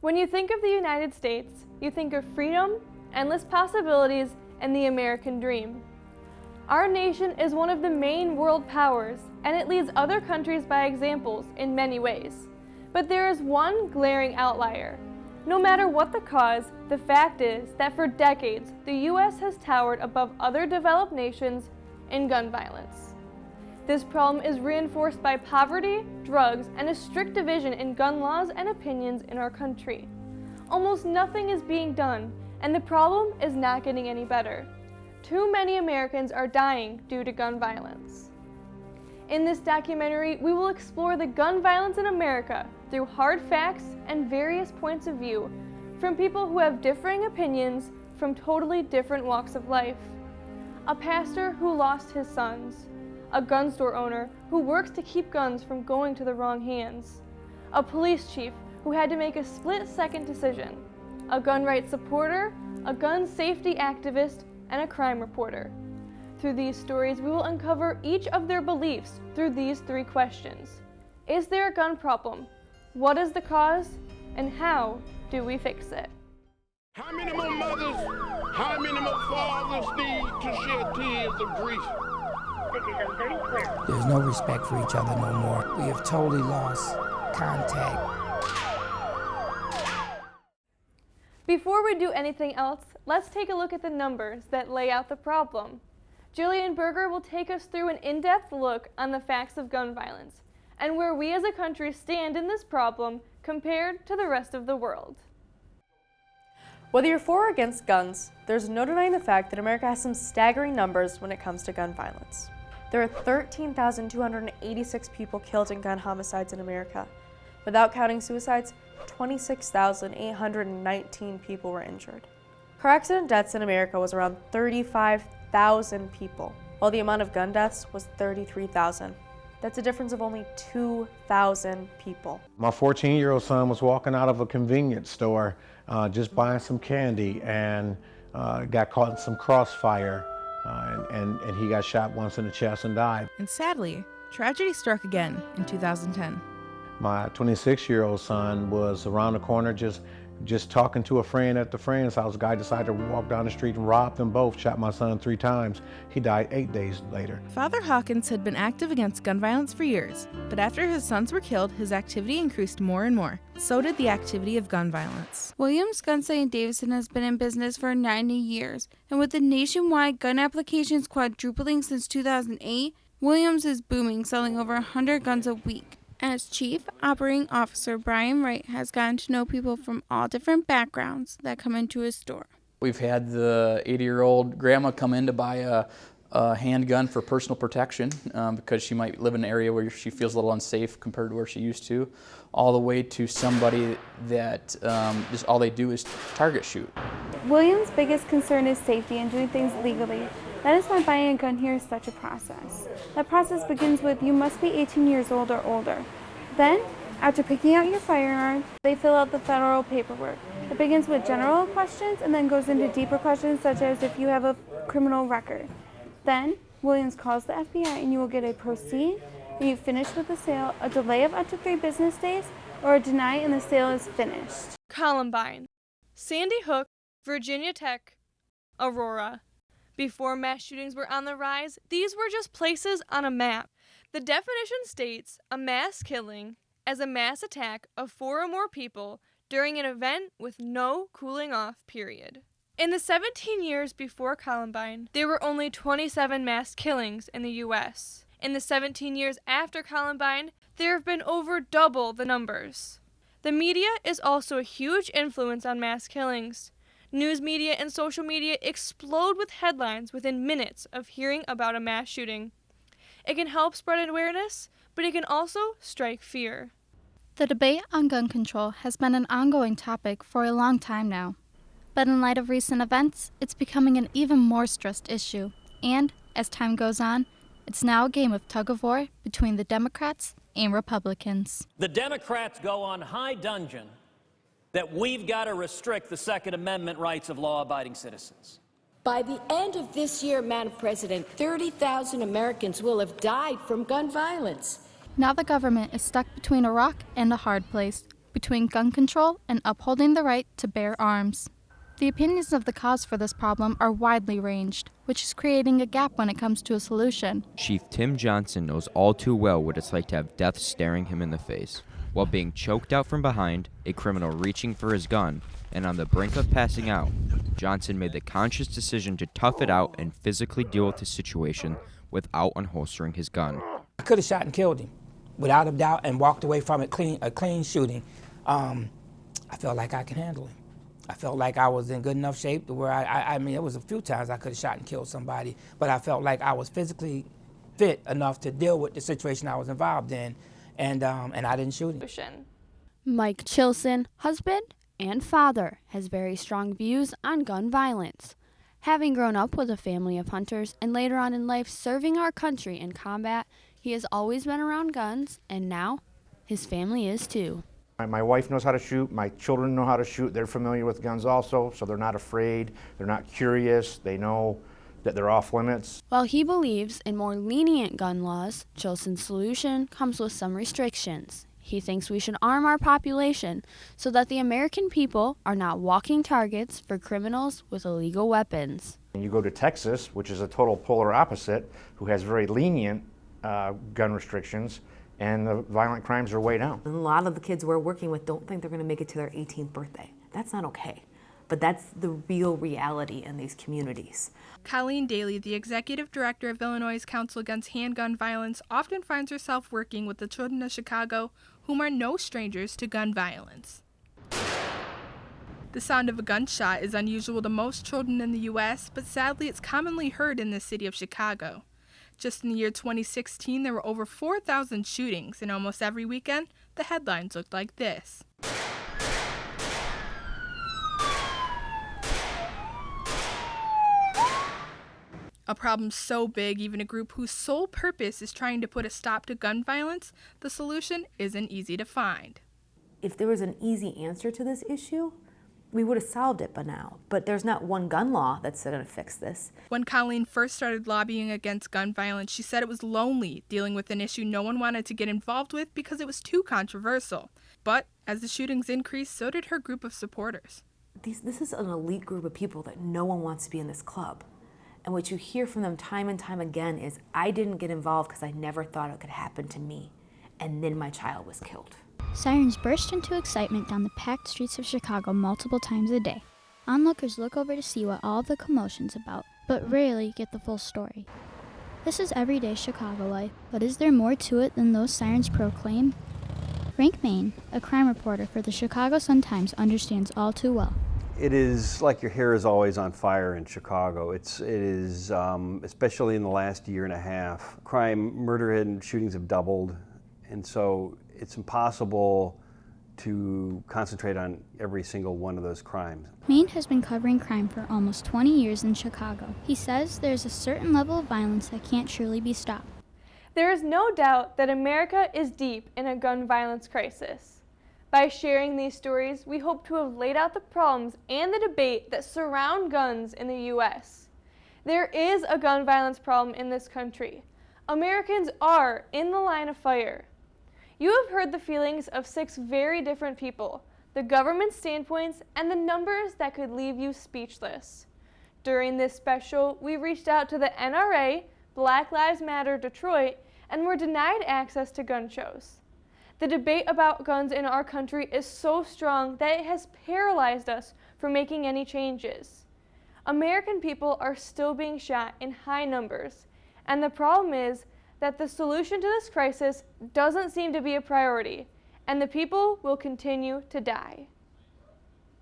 When you think of the United States, you think of freedom, endless possibilities, and the American dream. Our nation is one of the main world powers, and it leads other countries by examples in many ways. But there is one glaring outlier. No matter what the cause, the fact is that for decades, the U.S. has towered above other developed nations in gun violence. This problem is reinforced by poverty, drugs, and a strict division in gun laws and opinions in our country. Almost nothing is being done, and the problem is not getting any better. Too many Americans are dying due to gun violence. In this documentary, we will explore the gun violence in America through hard facts and various points of view from people who have differing opinions from totally different walks of life. A pastor who lost his sons, a gun store owner who works to keep guns from going to the wrong hands, a police chief who had to make a split-second decision, a gun rights supporter, a gun safety activist, and a crime reporter. Through these stories, we will uncover each of their beliefs through these three questions. Is there a gun problem? What is the cause? And how do we fix it? How many more mothers, how many more fathers need to shed tears of grief? There's no respect for each other no more. We have totally lost contact. Before we do anything else, let's take a look at the numbers that lay out the problem. Jillian Berger will take us through an in-depth look on the facts of gun violence and where we as a country stand in this problem compared to the rest of the world. Whether you're for or against guns, there's no denying the fact that America has some staggering numbers when it comes to gun violence. There are 13,286 people killed in gun homicides in America. Without counting suicides, 26,819 people were injured. Car accident deaths in America was around 35,000 people, while the amount of gun deaths was 33,000. That's a difference of only 2,000 people. My 14-year-old son was walking out of a convenience store just buying some candy and got caught in some crossfire and he got shot once in the chest and died. And sadly, tragedy struck again in 2010. My 26-year-old son was around the corner just talking to a friend at the friend's house. A guy decided to walk down the street and rob them both, shot my son 3 times. He died 8 days later. Father Hawkins had been active against gun violence for years, but after his sons were killed, his activity increased more and more. So did the activity of gun violence. Williams Gun Site in Davison has been in business for 90 years, and with the nationwide gun applications quadrupling since 2008, Williams is booming, selling over 100 guns a week. As Chief Operating Officer, Brian Wright has gotten to know people from all different backgrounds that come into his store. We've had the 80-year-old grandma come in to buy a handgun for personal protection because she might live in an area where she feels a little unsafe compared to where she used to, all the way to somebody that just all they do is target shoot. Williams' biggest concern is safety and doing things legally. That is why buying a gun here is such a process. That process begins with you must be 18 years old or older. Then, after picking out your firearm, they fill out the federal paperwork. It begins with general questions and then goes into deeper questions such as if you have a criminal record. Then, Williams calls the FBI and you will get a proceed and you finish with the sale, a delay of up to 3 business days, or a deny and the sale is finished. Columbine, Sandy Hook, Virginia Tech, Aurora. Before mass shootings were on the rise, these were just places on a map. The definition states a mass killing as a mass attack of 4 or more people during an event with no cooling off period. In the 17 years before Columbine, there were only 27 mass killings in the U.S. In the 17 years after Columbine, there have been over double the numbers. The media is also a huge influence on mass killings. News media and social media explode with headlines within minutes of hearing about a mass shooting. It can help spread awareness, but it can also strike fear. The debate on gun control has been an ongoing topic for a long time now. But in light of recent events, it's becoming an even more stressed issue. And, as time goes on, it's now a game of tug-of-war between the Democrats and Republicans. The Democrats go on high dudgeon that we've got to restrict the Second Amendment rights of law-abiding citizens. By the end of this year, Madam President, 30,000 Americans will have died from gun violence. Now the government is stuck between a rock and a hard place. between gun control and upholding the right to bear arms. The opinions of the cause for this problem are widely ranged, which is creating a gap when it comes to a solution. Chief Tim Johnson knows all too well what it's like to have death staring him in the face. While being choked out from behind, a criminal reaching for his gun, and on the brink of passing out, Johnson made the conscious decision to tough it out and physically deal with the situation without unholstering his gun. I could have shot and killed him, without a doubt, and walked away from it a clean shooting. I felt like I could handle it. I felt like I was in good enough shape to where I mean, it was a few times I could have shot and killed somebody, but I felt like I was physically fit enough to deal with the situation I was involved in, and I didn't shoot him. Mike Chilson, husband and father, has very strong views on gun violence. Having grown up with a family of hunters and later on in life serving our country in combat, he has always been around guns, and now his family is too. My wife knows how to shoot, my children know how to shoot, they're familiar with guns also, so they're not afraid, they're not curious, they know that they're off limits. While he believes in more lenient gun laws, Chilson's solution comes with some restrictions. He thinks we should arm our population so that the American people are not walking targets for criminals with illegal weapons. You go to Texas, which is a total polar opposite, who has very lenient gun restrictions, and the violent crimes are way down. A lot of the kids we're working with don't think they're going to make it to their 18th birthday. That's not okay. But that's the real reality in these communities. Colleen Daly, the executive director of Illinois' Council Against Handgun Violence, often finds herself working with the children of Chicago, whom are no strangers to gun violence. The sound of a gunshot is unusual to most children in the U.S., but sadly it's commonly heard in the city of Chicago. Just in the year 2016, there were over 4,000 shootings, and almost every weekend, the headlines looked like this. A problem so big, even a group whose sole purpose is trying to put a stop to gun violence, the solution isn't easy to find. If there was an easy answer to this issue, we would have solved it by now. But there's not one gun law that's going to fix this. When Colleen first started lobbying against gun violence, she said it was lonely dealing with an issue no one wanted to get involved with because it was too controversial. But as the shootings increased, so did her group of supporters. This is an elite group of people that no one wants to be in this club. And what you hear from them time and time again is, I didn't get involved because I never thought it could happen to me. And then my child was killed. Sirens burst into excitement down the packed streets of Chicago multiple times a day. Onlookers look over to see what all the commotion's about, but rarely get the full story. This is everyday Chicago life, but is there more to it than those sirens proclaim? Frank Main, a crime reporter for the Chicago Sun-Times, understands all too well. It is like your hair is always on fire in Chicago. It is, especially in the last year and a half. Crime, murder and shootings have doubled, and so it's impossible to concentrate on every single one of those crimes. Main has been covering crime for almost 20 years in Chicago. He says there's a certain level of violence that can't surely be stopped. There is no doubt that America is deep in a gun violence crisis. By sharing these stories, we hope to have laid out the problems and the debate that surround guns in the U.S. There is a gun violence problem in this country. Americans are in the line of fire. You have heard the feelings of 6 very different people, the government standpoints, and the numbers that could leave you speechless. During this special, we reached out to the NRA, Black Lives Matter Detroit, and were denied access to gun shows. The debate about guns in our country is so strong that it has paralyzed us from making any changes. American people are still being shot in high numbers, and the problem is that the solution to this crisis doesn't seem to be a priority, and the people will continue to die.